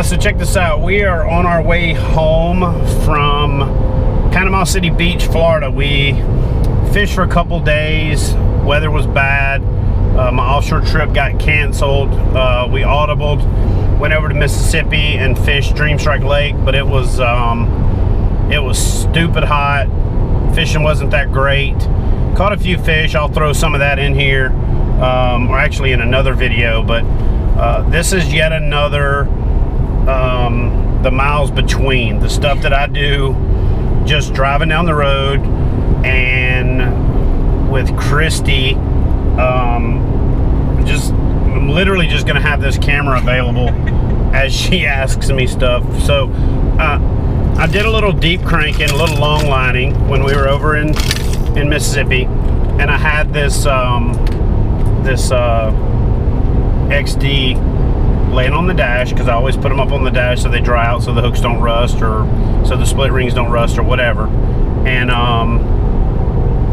So check this out. We are on our way home from Panama City Beach, Florida. We fished for a couple days. Weather was bad. My offshore trip got canceled. We audibled, went over to Mississippi and fished Dream Strike Lake, but it was stupid hot. Fishing wasn't that great. Caught a few fish. I'll throw some of that in here, or actually in another video. But this is yet another the miles between, the stuff that I do just driving down the road, and with Kristie, I'm literally just gonna have this camera available as she asks me stuff. So I did a little deep cranking, a little long lining when we were over in Mississippi, and I had this XD laying on the dash, because I always put them up on the dash so they dry out, so the hooks don't rust, or so the split rings don't rust, or whatever. And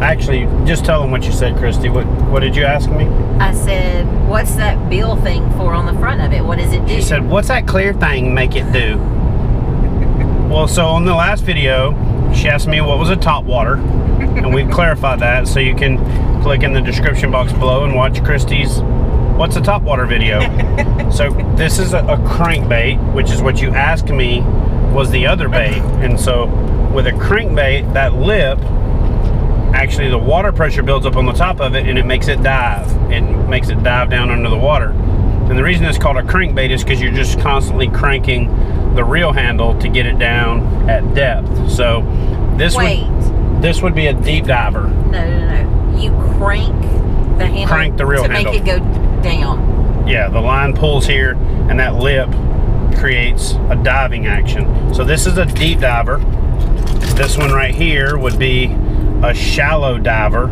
actually, just tell them what you said, Kristie. What did you ask me? I said, what's that bill thing for on the front of it? What does it do? She said, what's that clear thing make it do? Well, so on the last video, she asked me what was a top water, and we've clarified that, so you can click in the description box below and watch Kristie's What's a Top Water video. So this is a crankbait, which is what you asked me was the other bait. And so with a crankbait, that lip, actually the water pressure builds up on the top of it and it makes it dive. It makes it dive down under the water. And the reason it's called a crankbait is because you're just constantly cranking the reel handle to get it down at depth. So this would be a deep diver. No. You crank the handle, crank the reel to handle make it go down. Yeah, the line pulls here and that lip creates a diving action. So this is a deep diver. This one right here would be a shallow diver,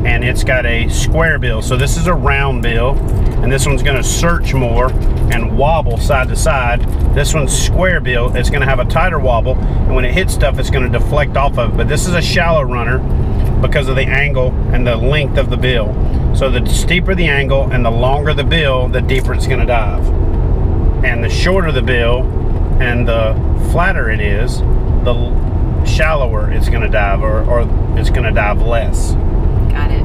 and it's got a square bill. So this is a round bill, and this one's going to search more and wobble side to side. This one's square bill. It's going to have a tighter wobble, and when it hits stuff, it's going to deflect off of it. But this is a shallow runner because of the angle and the length of the bill. So the steeper the angle and the longer the bill, the deeper it's going to dive. And the shorter the bill and the flatter it is, the shallower it's going to dive, or it's going to dive less. Got it.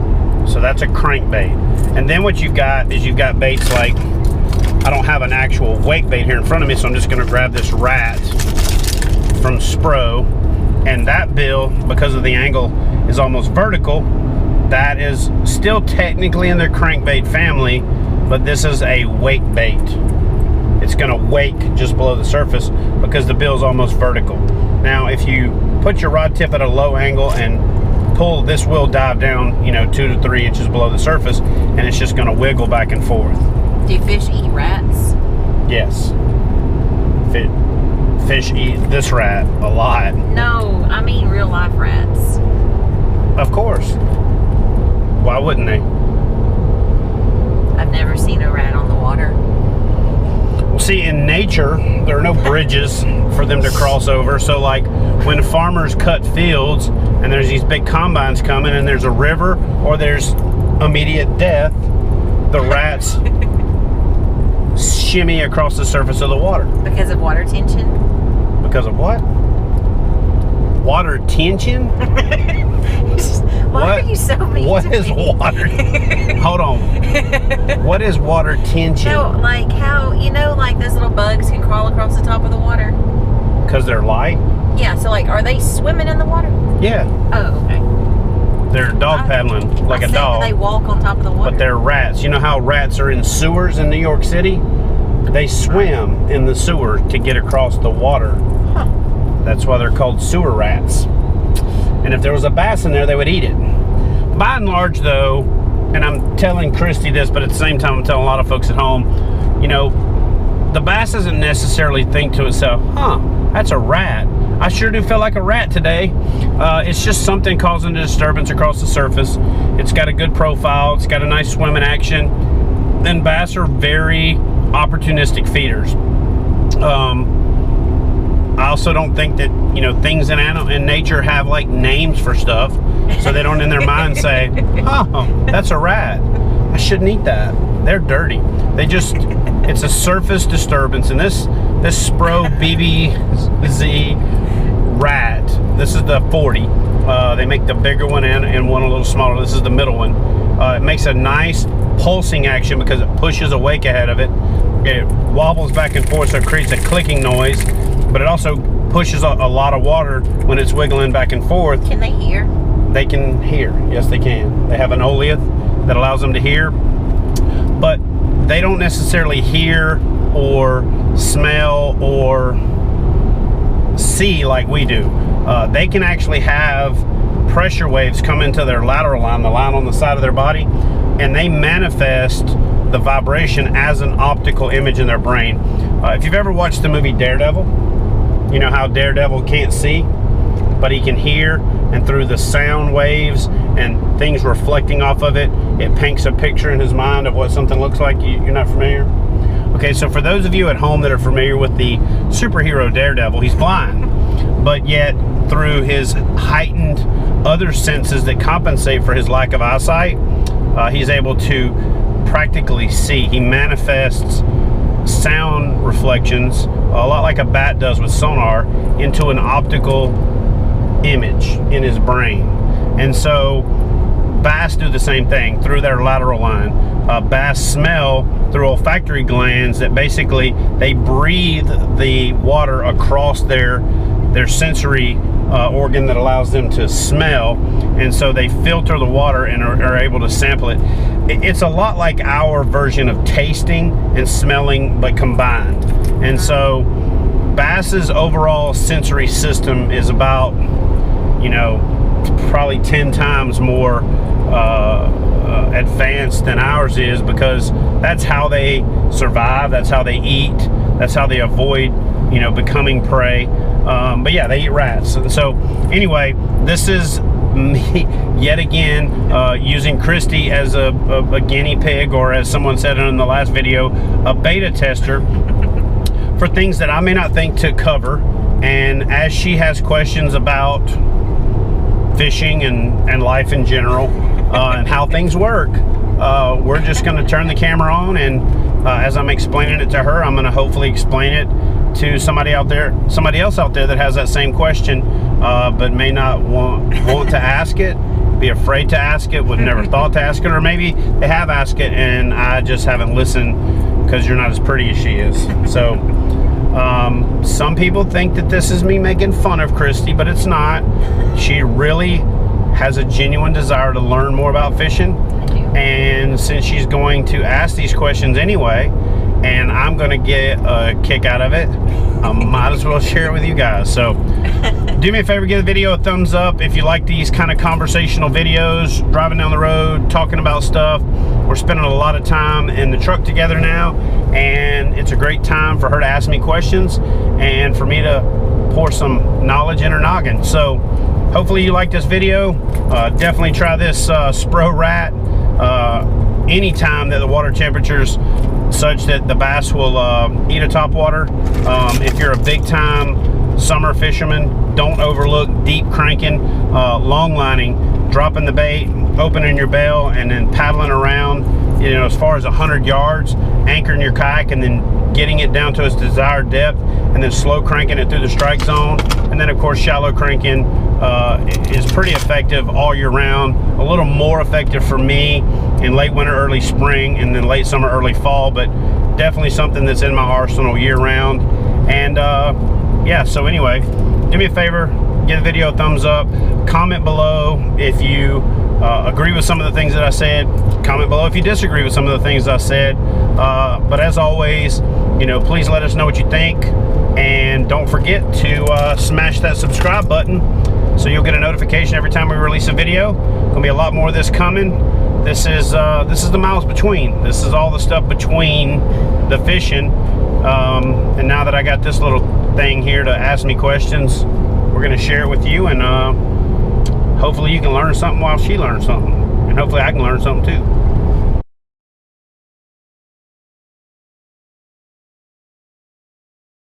So that's a crankbait. And then what you've got is you've got baits like, I don't have an actual wake bait here in front of me, so I'm just going to grab this rat from Spro, and that bill, because of the angle, is almost vertical. That is still technically in the crankbait family, but this is a wake bait. It's going to wake just below the surface because the bill is almost vertical. Now if you put your rod tip at a low angle and pull, this will dive down, 2 to 3 inches below the surface, and it's just going to wiggle back and forth. Do fish eat rats? Yes. Fish eat this rat a lot. No, I mean real life rats. Of course. Why wouldn't they? I've never seen a rat on the water. Well, see, in nature, there are no bridges for them to cross over. So like when farmers cut fields and there's these big combines coming and there's a river or there's immediate death, the rats shimmy across the surface of the water. Because of water tension? Because of what? Water tension? Why are you so mean What to is me? water? Hold on. What is water tension? No, like how, like those little bugs can crawl across the top of the water? Because they're light? Yeah, so like, are they swimming in the water? Yeah. Oh, okay. They're dog paddling like a dog. They walk on top of the water. But they're rats. You know how rats are in sewers in New York City? They swim in the sewer to get across the water. Huh. That's why they're called sewer rats. And if there was a bass in there, they would eat it. By and large, though, and I'm telling Kristie this, but at the same time, I'm telling a lot of folks at home, the bass doesn't necessarily think to itself, that's a rat. I sure do feel like a rat today. It's just something causing a disturbance across the surface. It's got a good profile. It's got a nice swimming action. And bass are very opportunistic feeders. I also don't think that, things in nature have like names for stuff, so they don't in their mind say, oh, that's a rat. I shouldn't eat that. They're dirty. It's a surface disturbance, and this this Spro BBZ rat. This is the 40. They make the bigger one and one a little smaller. This is the middle one. It makes a nice pulsing action because it pushes a wake ahead of it. It wobbles back and forth, so it creates a clicking noise, but it also pushes a lot of water when it's wiggling back and forth. Can they hear? They can hear. Yes, they can. They have an oleath that allows them to hear, but they don't necessarily hear or smell or see like we do. They can actually have pressure waves come into their lateral line, the line on the side of their body, and they manifest the vibration as an optical image in their brain. If you've ever watched the movie Daredevil, you know how Daredevil can't see, but he can hear, and through the sound waves and things reflecting off of it, it paints a picture in his mind of what something looks like. You're not familiar? Okay, so for those of you at home that are familiar with the superhero Daredevil, he's blind, but yet through his heightened other senses that compensate for his lack of eyesight, he's able to practically see. He manifests sound reflections, a lot like a bat does with sonar, into an optical image in his brain. And so bass do the same thing through their lateral line. Bass smell through olfactory glands that basically they breathe the water across their sensory organ that allows them to smell, and so they filter the water and are able to sample it. It's a lot like our version of tasting and smelling, but combined. And so bass's overall sensory system is about, you know, probably 10 times more advanced than ours is, because that's how they survive, that's how they eat, that's how they avoid, you know, becoming prey. But yeah, they eat rats. So anyway, this is me yet again using Kristie as a guinea pig, or as someone said in the last video, a beta tester for things that I may not think to cover. And as she has questions about fishing and life in general, and how things work, we're just going to turn the camera on, and as I'm explaining it to her, I'm going to hopefully explain it to somebody else out there that has that same question, but may not want to ask it, be afraid to ask it, would never thought to ask it, or maybe they have asked it and I just haven't listened because you're not as pretty as she is. So some people think that this is me making fun of Kristie, but it's not. She really has a genuine desire to learn more about fishing, and since she's going to ask these questions anyway, and I'm going to get a kick out of it, I might as well share it with you guys. So do me a favor, give the video a thumbs up if you like these kind of conversational videos, driving down the road, talking about stuff. We're spending a lot of time in the truck together now, and it's a great time for her to ask me questions and for me to pour some knowledge in her noggin. So hopefully you like this video. Definitely try this Spro rat anytime that the water temperature's such that the bass will eat a topwater. If you're a big time summer fisherman, don't overlook deep cranking, long lining, dropping the bait, opening your bail, and then paddling around, you know, as far as 100 yards, anchoring your kayak, and then getting it down to its desired depth, and then slow cranking it through the strike zone. And then of course shallow cranking is pretty effective all year round. A little more effective for me in late winter, early spring, and then late summer, early fall, but definitely something that's in my arsenal year round. And yeah, so anyway, do me a favor, give the video a thumbs up, comment below if you agree with some of the things that I said, comment below if you disagree with some of the things I said, but as always, you know, please let us know what you think, and don't forget to smash that subscribe button so you'll get a notification every time we release a video. Gonna be a lot more of this coming. This is the miles between. This is all the stuff between the fishing, and now that I got this little thing here to ask me questions, we're gonna share it with you, and hopefully you can learn something while she learns something, and hopefully I can learn something too.